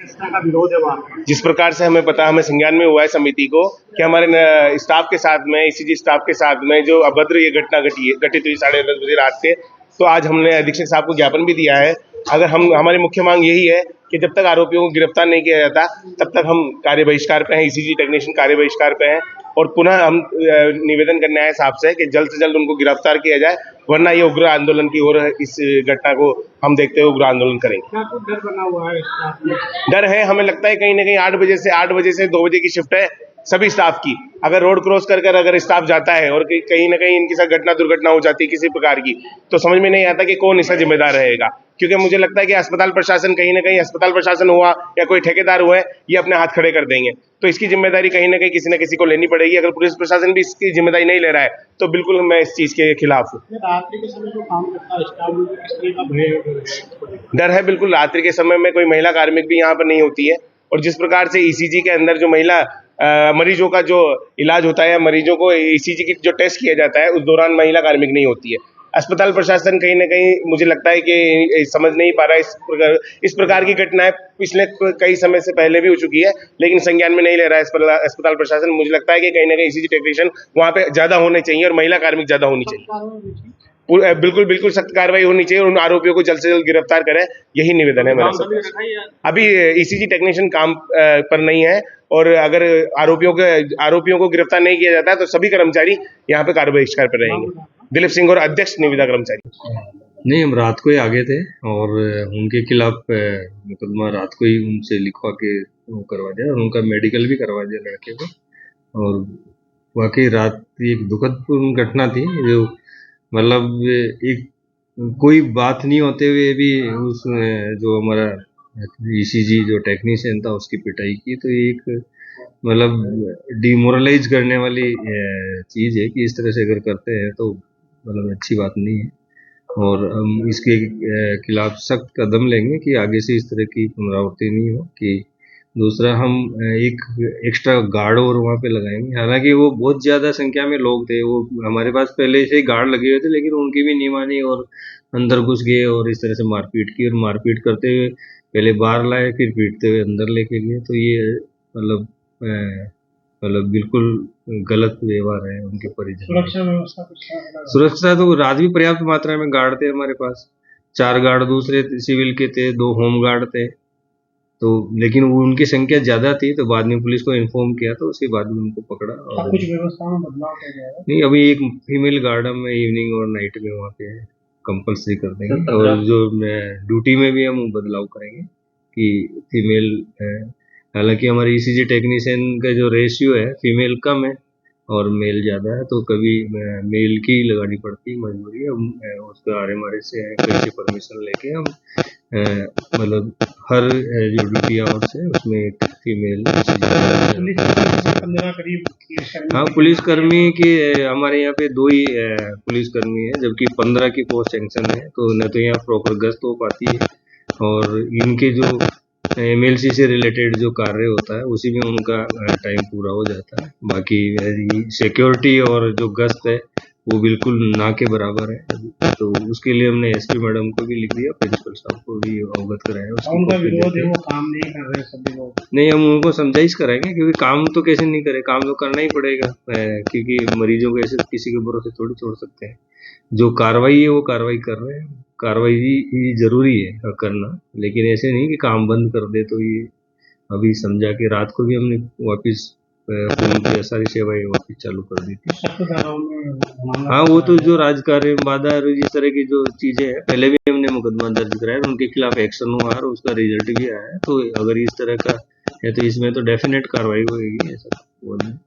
का विरोध है वहाँ पर। जिस प्रकार से हमें पता, हमें संज्ञान में हुआ है समिति को कि हमारे स्टाफ के साथ में, ईसीजी स्टाफ के साथ में जो अभद्र ये घटना घटित हुई 10:30 बजे रात के, तो आज हमने अधीक्षक साहब को ज्ञापन भी दिया है। अगर हमारी मुख्य मांग यही है कि जब तक आरोपियों को गिरफ्तार नहीं किया जाता तब तक हम कार्य बहिष्कार पे हैं, ईसीजी टेक्नीशियन कार्य बहिष्कार पे हैं। और पुनः हम निवेदन करने आए साहब से कि जल्द से जल्द उनको गिरफ्तार किया जाए, वरना ये उग्र आंदोलन की ओर इस घटना को हम देखते हुए उग्र आंदोलन करेंगे। क्या कुछ डर बना हुआ है स्टाफ में? डर है, हमें लगता है कहीं ना कहीं 8 बजे से 2 बजे की शिफ्ट है सभी स्टाफ की। अगर रोड क्रॉस कर अगर स्टाफ जाता है और कहीं ना कहीं इनके साथ दुर्घटना हो जाती है किसी प्रकार की, तो समझ में नहीं आता कि कौन इसका जिम्मेदार रहेगा। क्योंकि मुझे लगता है कि अस्पताल प्रशासन, कहीं ना कहीं अस्पताल प्रशासन हुआ या कोई ठेकेदार हुए, ये अपने हाथ खड़े कर देंगे। तो इसकी जिम्मेदारी कहीं ना कहीं किसी न किसी को लेनी पड़ेगी। अगर पुलिस प्रशासन भी इसकी जिम्मेदारी नहीं ले रहा है तो बिल्कुल मैं इस चीज के खिलाफ हूँ। रात्रि के समय जो काम करता है स्टाफ में, किस तरह का भय डर है बिल्कुल। रात्रि के समय में कोई महिला कार्मिक भी यहाँ पर नहीं होती है, और जिस प्रकार से ईसीजी के अंदर जो महिला मरीजों का जो इलाज होता है, मरीजों को ईसीजी की जो टेस्ट किया जाता है, उस दौरान महिला कार्मिक नहीं होती है। अस्पताल प्रशासन कहीं ना कहीं मुझे लगता है कि समझ नहीं पा रहा है। इस प्रकार की घटनाएं पिछले कई समय से पहले भी हो चुकी है, लेकिन संज्ञान में नहीं ले रहा है अस्पताल प्रशासन। मुझे लगता है कि कहीं ना कहीं ईसीजी टेक्नीशियन वहाँ पे ज्यादा होने चाहिए और महिला कार्मिक ज्यादा होनी चाहिए। बिल्कुल सख्त कार्रवाई होनी चाहिए और उन आरोपियों को जल्द से जल्द गिरफ्तार करें, यही निवेदन है मेरा सब। अभी ईसीजी टेक्नीशियन काम पर नहीं है, और अगर आरोपियों को गिरफ्तार नहीं किया जाता है तो सभी कर्मचारी यहाँ पे कार्य बहिष्कार पर रहेंगे। दिलीप सिंह और अध्यक्ष निविदा कर्मचारी। नहीं, हम रात को ही आ गए थे और उनके खिलाफ मुकदमा रात को ही उनसे लिखवा के वो करवा दिया और उनका मेडिकल भी करवा दिया लड़के को। और वाकई रात एक दुखदपूर्ण घटना थी, जो मतलब एक कोई बात नहीं होते हुए भी उस जो हमारा ईसीजी जो टेक्नीशियन था उसकी पिटाई की, तो एक मतलब डिमोरलाइज करने वाली चीज़ है कि इस तरह से अगर करते हैं तो मतलब अच्छी बात नहीं है। और हम इसके खिलाफ सख्त कदम लेंगे कि आगे से इस तरह की पुनरावृत्ति नहीं हो। कि दूसरा, हम एक एक्स्ट्रा गार्ड और वहाँ पे लगाएंगे। हालांकि वो बहुत ज़्यादा संख्या में लोग थे, वो हमारे पास पहले से ही गार्ड लगे हुए थे, लेकिन उनकी भी नहीं मानी और अंदर घुस गए और इस तरह से मारपीट की। और मारपीट करते हुए पहले बाहर लाए, फिर पीटते हुए अंदर लेके गए। तो ये मतलब बिल्कुल गलत व्यवहार है उनके परिजन। सुरक्षा व्यवस्था सुरक्षा तो रात भी पर्याप्त मात्रा में गार्ड थे हमारे पास। 4 गार्ड दूसरे सिविल के थे, 2 होम गार्ड थे। तो लेकिन वो उनकी संख्या ज्यादा थी, तो बाद में पुलिस को इन्फॉर्म किया, तो उसके बाद में उनको पकड़ा। और कुछ व्यवस्था में बदलाव किया गया है? नहीं, अभी एक फीमेल गार्ड हम इवनिंग और नाइट में वहाँ पे कंपल्सरी कर देंगे। और जो ड्यूटी में भी हम बदलाव करेंगे कि फीमेल, हालांकि हमारे ईसीजी टेक्नीशियन का जो रेशियो है फीमेल कम है और मेल ज़्यादा है, तो कभी मेल की लगानी पड़ती है मजबूरी है। हम उसका आरएमआरए से कैसे परमिशन लेके हम मतलब हर जो ड्यूटी आवर्स है उसमें एक फीमेल। हाँ, पुलिसकर्मी की हमारे यहाँ पे 2 ही पुलिसकर्मी है, जबकि 15 की पोस्ट सेंक्शन है। तो न तो यहाँ प्रॉपर गश्त हो पाती है, और इनके जो एमएलसी से रिलेटेड जो कार्य होता है उसी में उनका टाइम पूरा हो जाता है। बाकी सिक्योरिटी और जो गश्त है वो बिल्कुल ना के बराबर है। तो उसके लिए हमने एसपी मैडम को भी लिख दिया, प्रिंसिपल साहब को भी अवगत कराया। उनका विरोध है, वो काम नहीं कर रहे सभी लोग। नहीं, हम उनको समझाइश कराएंगे, क्योंकि काम तो कैसे नहीं करे, काम तो करना ही पड़ेगा, क्योंकि मरीजों को ऐसे किसी के भरोसे थोड़ी छोड़ सकते हैं। जो कार्रवाई है वो कार्रवाई कर रहे हैं, कार्रवाई ही जरूरी है करना, लेकिन ऐसे नहीं कि काम बंद कर दे। तो ये अभी समझा कि रात को भी हमने वापस की सारी सेवाएं वापस चालू कर दी थी। हाँ, वो तो जो राजकार्य बाधा इस तरह की जो चीजें हैं, पहले भी हमने मुकदमा दर्ज कराया, उनके खिलाफ एक्शन हुआ और उसका रिजल्ट भी आया है। तो अगर इस तरह का है तो इसमें तो डेफिनेट कार्रवाई होगी, ऐसा बोल रहे हैं।